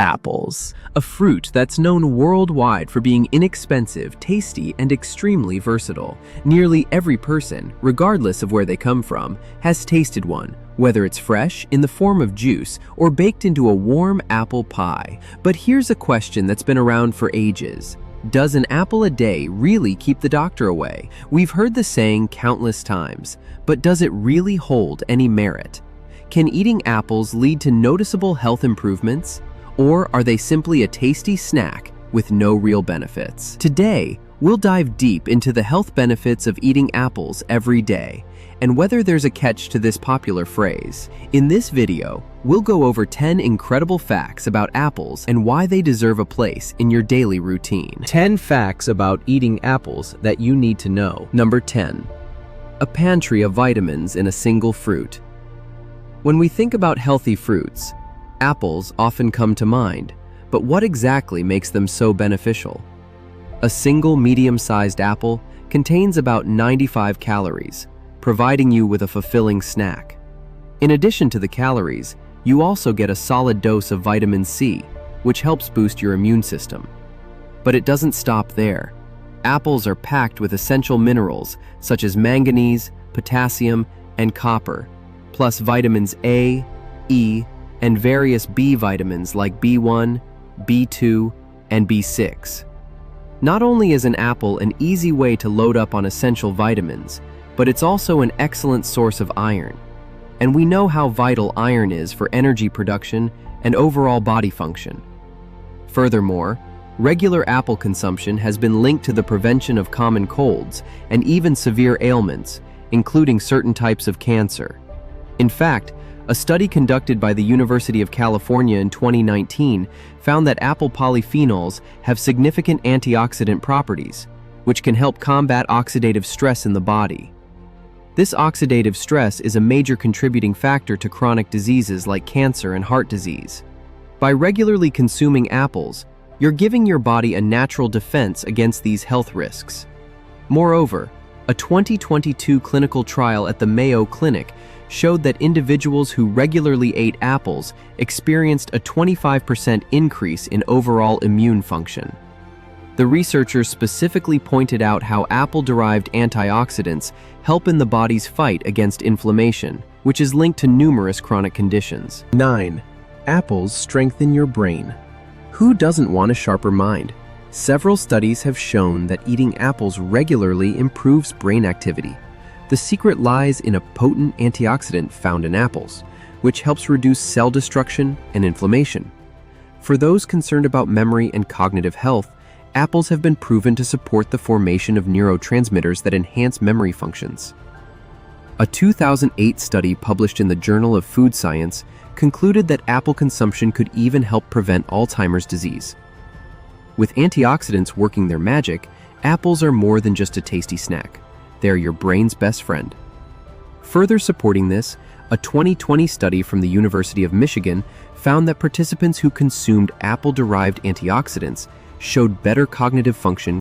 Apples, a fruit that's known worldwide for being inexpensive, tasty, and extremely versatile. Nearly every person, regardless of where they come from, has tasted one, whether it's fresh, in the form of juice, or baked into a warm apple pie. But here's a question that's been around for ages. Does an apple a day really keep the doctor away? We've heard the saying countless times, but does it really hold any merit? Can eating apples lead to noticeable health improvements? Or are they simply a tasty snack with no real benefits? Today, we'll dive deep into the health benefits of eating apples every day, and whether there's a catch to this popular phrase. In this video, we'll go over 10 incredible facts about apples and why they deserve a place in your daily routine. 10 facts about eating apples that you need to know. Number 10. A pantry of vitamins in a single fruit. When we think about healthy fruits, apples often come to mind, but what exactly makes them so beneficial? A single medium-sized apple contains about 95 calories, providing you with a fulfilling snack. In addition to the calories, you also get a solid dose of vitamin C, which helps boost your immune system. But it doesn't stop there. Apples are packed with essential minerals such as manganese, potassium, and copper, plus vitamins A, E, and various B vitamins like B1, B2, and B6. Not only is an apple an easy way to load up on essential vitamins, but it's also an excellent source of iron. And we know how vital iron is for energy production and overall body function. Furthermore, regular apple consumption has been linked to the prevention of common colds and even severe ailments, including certain types of cancer. In fact, a study conducted by the University of California in 2019 found that apple polyphenols have significant antioxidant properties, which can help combat oxidative stress in the body. This oxidative stress is a major contributing factor to chronic diseases like cancer and heart disease. By regularly consuming apples, you're giving your body a natural defense against these health risks. Moreover, a 2022 clinical trial at the Mayo Clinic showed that individuals who regularly ate apples experienced a 25% increase in overall immune function. The researchers specifically pointed out how apple-derived antioxidants help in the body's fight against inflammation, which is linked to numerous chronic conditions. 9. Apples strengthen your brain. Who doesn't want a sharper mind? Several studies have shown that eating apples regularly improves brain activity. The secret lies in a potent antioxidant found in apples, which helps reduce cell destruction and inflammation. For those concerned about memory and cognitive health, apples have been proven to support the formation of neurotransmitters that enhance memory functions. A 2008 study published in the Journal of Food Science concluded that apple consumption could even help prevent Alzheimer's disease. With antioxidants working their magic, apples are more than just a tasty snack. They're your brain's best friend. Further supporting this, a 2020 study from the University of Michigan found that participants who consumed apple-derived antioxidants showed better cognitive function